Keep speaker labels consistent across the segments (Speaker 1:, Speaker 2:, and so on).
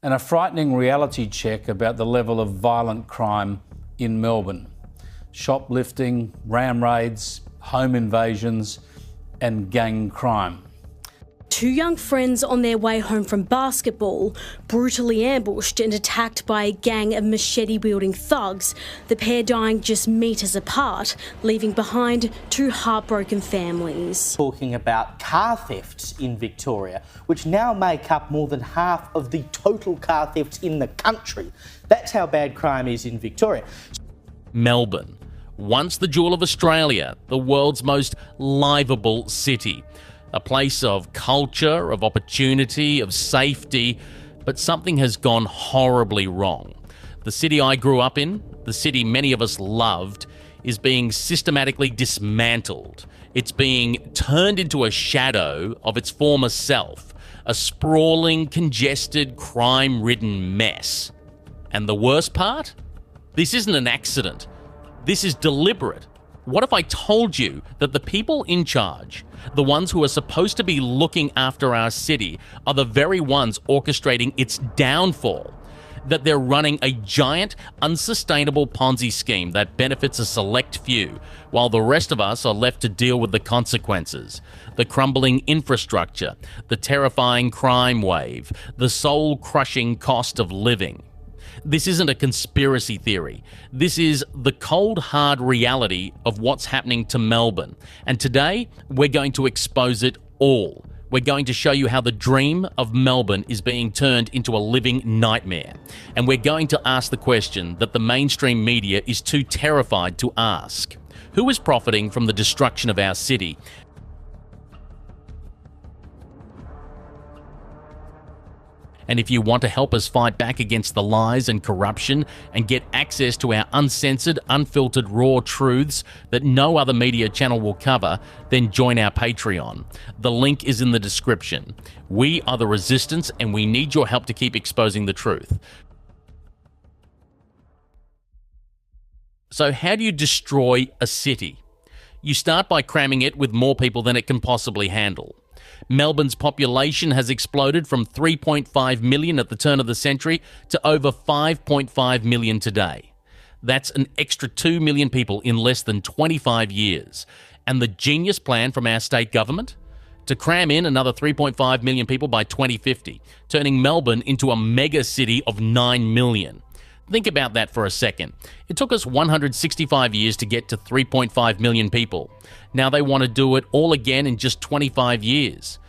Speaker 1: and a frightening reality check about the level of violent crime in Melbourne. Shoplifting, ram raids, home invasions and gang crime.
Speaker 2: Two young friends on their way home from basketball, brutally ambushed and attacked by a gang of machete-wielding thugs, the pair dying just metres apart, leaving behind two heartbroken families.
Speaker 3: Talking about car thefts in Victoria, which now make up more than half of the total car thefts in the country. That's how bad crime is in Victoria.
Speaker 4: Melbourne, once the jewel of Australia, the world's most liveable city. A place of culture, of opportunity, of safety, but something has gone horribly wrong. The city I grew up in, the city many of us loved, is being systematically dismantled. It's being turned into a shadow of its former self, a sprawling, congested, crime-ridden mess. And the worst part? This isn't an accident. This is deliberate. What if I told you that the people in charge, the ones who are supposed to be looking after our city, are the very ones orchestrating its downfall? That they're running a giant, unsustainable Ponzi scheme that benefits a select few, while the rest of us are left to deal with the consequences. The crumbling infrastructure, the terrifying crime wave, the soul-crushing cost of living. This isn't a conspiracy theory. This is the cold, hard reality of what's happening to Melbourne. And today, we're going to expose it all. We're going to show you how the dream of Melbourne is being turned into a living nightmare. And we're going to ask the question that the mainstream media is too terrified to ask. Who is profiting from the destruction of our city? And if you want to help us fight back against the lies and corruption and get access to our uncensored, unfiltered, raw truths that no other media channel will cover, then join our Patreon. The link is in the description. We are the resistance and we need your help to keep exposing the truth. So how do you destroy a city? You start by cramming it with more people than it can possibly handle. Melbourne's population has exploded from 3.5 million at the turn of the century to over 5.5 million today. That's an extra 2 million people in less than 25 years. And the genius plan from our state government? To cram in another 3.5 million people by 2050, turning Melbourne into a mega city of 9 million. Think about that for a second. It took us 165 years to get to 3.5 million people. Now they want to do it all again in just 25 years.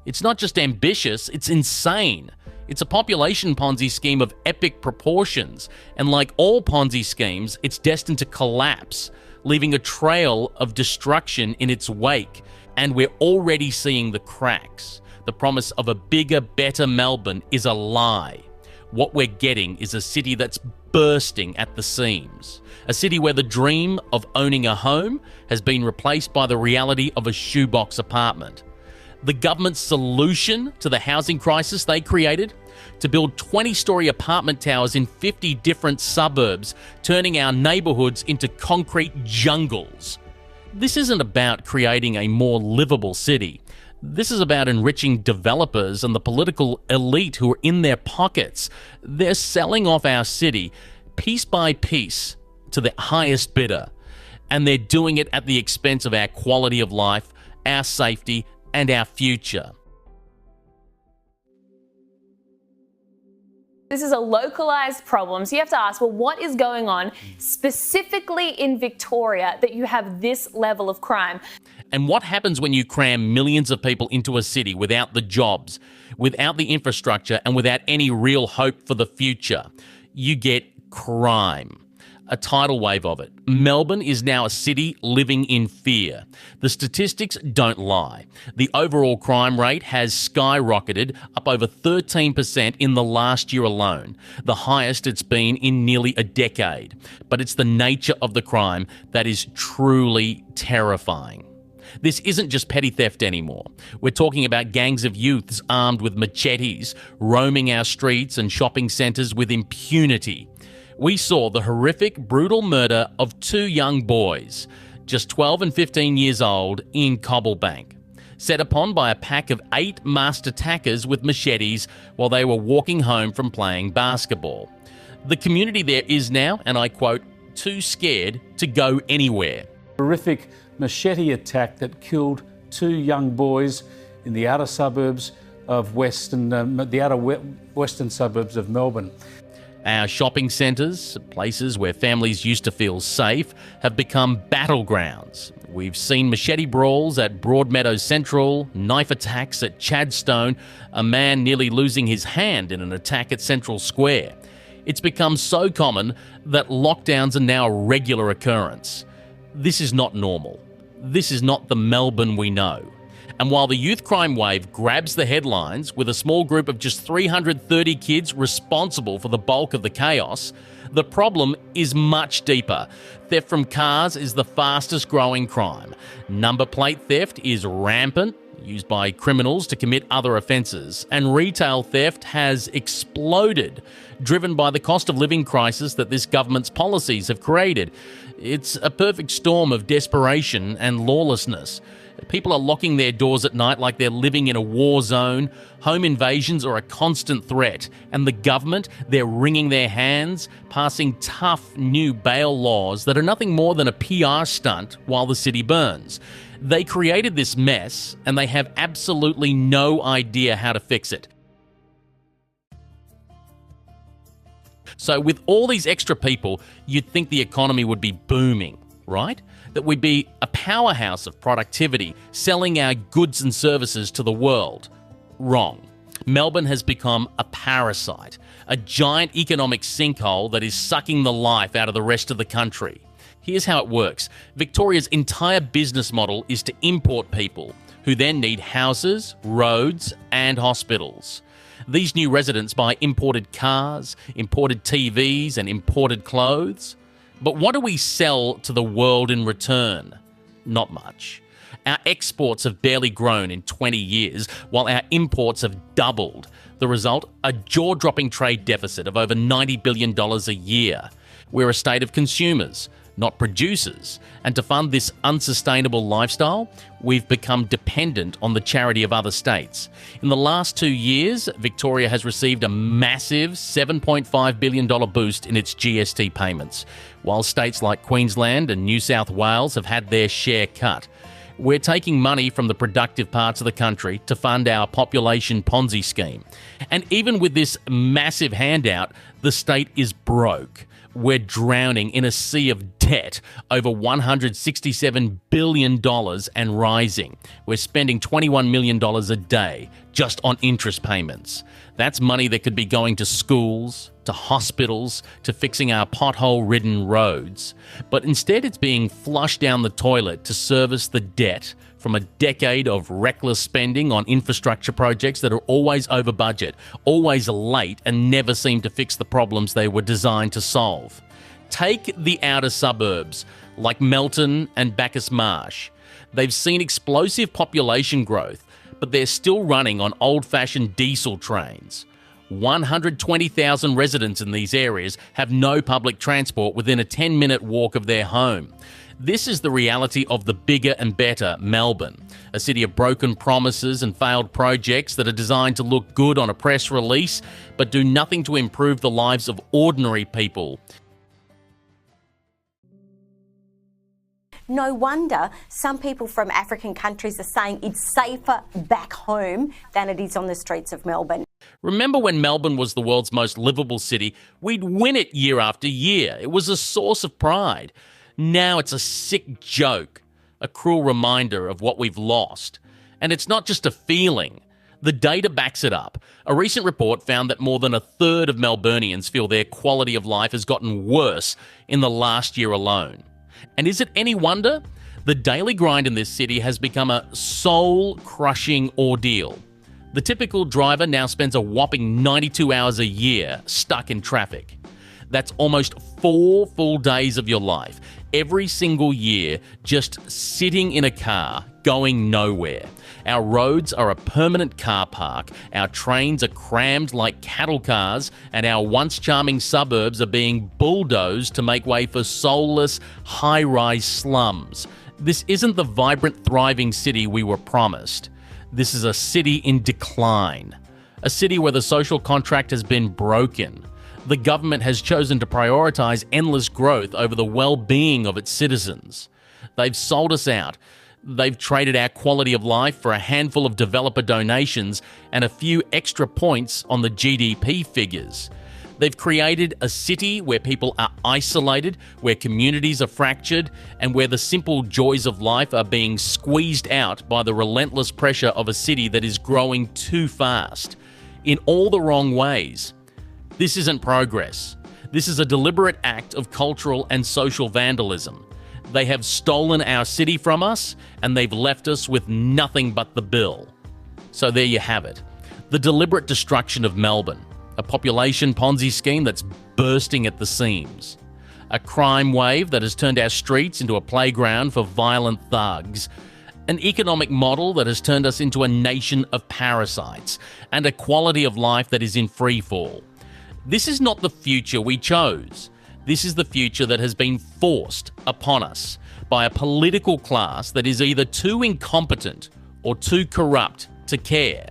Speaker 4: It's not just ambitious, it's insane. It's a population Ponzi scheme of epic proportions. And like all Ponzi schemes, it's destined to collapse, leaving a trail of destruction in its wake. And we're already seeing the cracks. The promise of a bigger, better Melbourne is a lie. What we're getting is a city that's bursting at the seams. A city where the dream of owning a home has been replaced by the reality of a shoebox apartment. The government's solution to the housing crisis they created? To build 20-story apartment towers in 50 different suburbs, turning our neighbourhoods into concrete jungles. This isn't about creating a more livable city. This is about enriching developers and the political elite who are in their pockets. They're selling off our city piece by piece to the highest bidder. And they're doing it at the expense of our quality of life, our safety, and our future.
Speaker 5: This is a localized problem, so you have to ask, well, what is going on specifically in Victoria that you have this level of crime?
Speaker 4: And what happens when you cram millions of people into a city without the jobs, without the infrastructure, and without any real hope for the future? You get crime. A tidal wave of it. Melbourne is now a city living in fear. The statistics don't lie. The overall crime rate has skyrocketed up over 13% in the last year alone, the highest it's been in nearly a decade. But it's the nature of the crime that is truly terrifying. This isn't just petty theft anymore. We're talking about gangs of youths armed with machetes, roaming our streets and shopping centres with impunity. We saw the horrific, brutal murder of two young boys, just 12 and 15 years old, in Cobblebank. set upon by a pack of 8 masked attackers with machetes while they were walking home from playing basketball. The community there is now, and I quote, too scared to go anywhere.
Speaker 1: Horrific machete attack that killed 2 young boys in the outer suburbs of western suburbs of Melbourne.
Speaker 4: Our shopping centres, places where families used to feel safe, have become battlegrounds. We've seen machete brawls at Broadmeadows Central, knife attacks at Chadstone, a man nearly losing his hand in an attack at Central Square. It's become so common that lockdowns are now a regular occurrence. This is not normal. This is not the Melbourne we know. And while the youth crime wave grabs the headlines with a small group of just 330 kids responsible for the bulk of the chaos, the problem is much deeper. Theft from cars is the fastest growing crime. Number plate theft is rampant, used by criminals to commit other offences, and retail theft has exploded, driven by the cost of living crisis that this government's policies have created. It's a perfect storm of desperation and lawlessness. People are locking their doors at night like they're living in a war zone. Home invasions are a constant threat. And the government, they're wringing their hands, passing tough new bail laws that are nothing more than a PR stunt while the city burns. They created this mess and they have absolutely no idea how to fix it. So with all these extra people, you'd think the economy would be booming, right? That we'd be a powerhouse of productivity, selling our goods and services to the world. Wrong. Melbourne has become a parasite, a giant economic sinkhole that is sucking the life out of the rest of the country. Here's how it works. Victoria's entire business model is to import people, who then need houses, roads, and hospitals. These new residents buy imported cars, imported TVs, and imported clothes. But what do we sell to the world in return? Not much. Our exports have barely grown in 20 years, while our imports have doubled. The result? A jaw-dropping trade deficit of over $90 billion a year. We're a state of consumers, not producers. And to fund this unsustainable lifestyle, we've become dependent on the charity of other states. In the last 2 years, Victoria has received a massive $7.5 billion boost in its GST payments, while states like Queensland and New South Wales have had their share cut. We're taking money from the productive parts of the country to fund our population Ponzi scheme. And even with this massive handout, the state is broke. We're drowning in a sea of debt, over $167 billion and rising. We're spending $21 million a day just on interest payments. That's money that could be going to schools, to hospitals, to fixing our pothole-ridden roads. But instead it's being flushed down the toilet to service the debt from a decade of reckless spending on infrastructure projects that are always over budget, always late, and never seem to fix the problems they were designed to solve. Take the outer suburbs, like Melton and Bacchus Marsh. They've seen explosive population growth, but they're still running on old-fashioned diesel trains. 120,000 residents in these areas have no public transport within a 10-minute walk of their home. This is the reality of the bigger and better Melbourne, a city of broken promises and failed projects that are designed to look good on a press release, but do nothing to improve the lives of ordinary people.
Speaker 6: No wonder some people from African countries are saying it's safer back home than it is on the streets of Melbourne.
Speaker 4: Remember when Melbourne was the world's most livable city? We'd win it year after year. It was a source of pride. Now it's a sick joke, a cruel reminder of what we've lost. And it's not just a feeling. The data backs it up. A recent report found that more than a third of Melburnians feel their quality of life has gotten worse in the last year alone. And is it any wonder? The daily grind in this city has become a soul-crushing ordeal. The typical driver now spends a whopping 92 hours a year stuck in traffic. That's almost 4 full days of your life, every single year, just sitting in a car, going nowhere. Our roads are a permanent car park, our trains are crammed like cattle cars, and our once charming suburbs are being bulldozed to make way for soulless, high-rise slums. This isn't the vibrant, thriving city we were promised. This is a city in decline, a city where the social contract has been broken. The government has chosen to prioritise endless growth over the well-being of its citizens. They've sold us out. They've traded our quality of life for a handful of developer donations and a few extra points on the GDP figures. They've created a city where people are isolated, where communities are fractured, and where the simple joys of life are being squeezed out by the relentless pressure of a city that is growing too fast, in all the wrong ways. This isn't progress. This is a deliberate act of cultural and social vandalism. They have stolen our city from us, and they've left us with nothing but the bill. So there you have it. The deliberate destruction of Melbourne. A population Ponzi scheme that's bursting at the seams. A crime wave that has turned our streets into a playground for violent thugs. An economic model that has turned us into a nation of parasites. And a quality of life that is in free fall. This is not the future we chose. This is the future that has been forced upon us by a political class that is either too incompetent or too corrupt to care.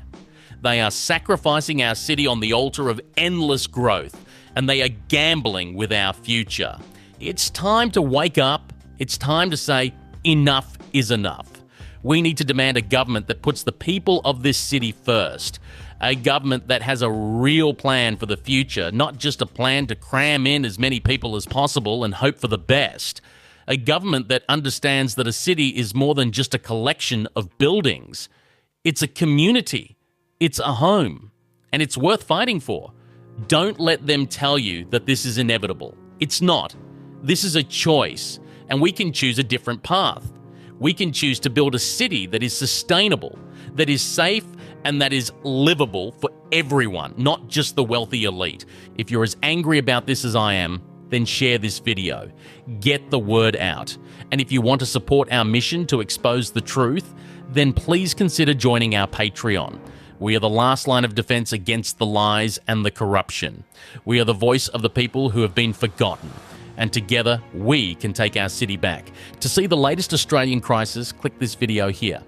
Speaker 4: They are sacrificing our city on the altar of endless growth, and they are gambling with our future. It's time to wake up. It's time to say, enough is enough. We need to demand a government that puts the people of this city first. A government that has a real plan for the future, not just a plan to cram in as many people as possible and hope for the best. A government that understands that a city is more than just a collection of buildings. It's a community. It's a home, and it's worth fighting for. Don't let them tell you that this is inevitable. It's not. This is a choice, and we can choose a different path. We can choose to build a city that is sustainable, that is safe, and that is livable for everyone, not just the wealthy elite. If you're as angry about this as I am, then share this video. Get the word out. And if you want to support our mission to expose the truth, then please consider joining our Patreon. We are the last line of defense against the lies and the corruption. We are the voice of the people who have been forgotten. And together, we can take our city back. To see the latest Australian crisis, click this video here.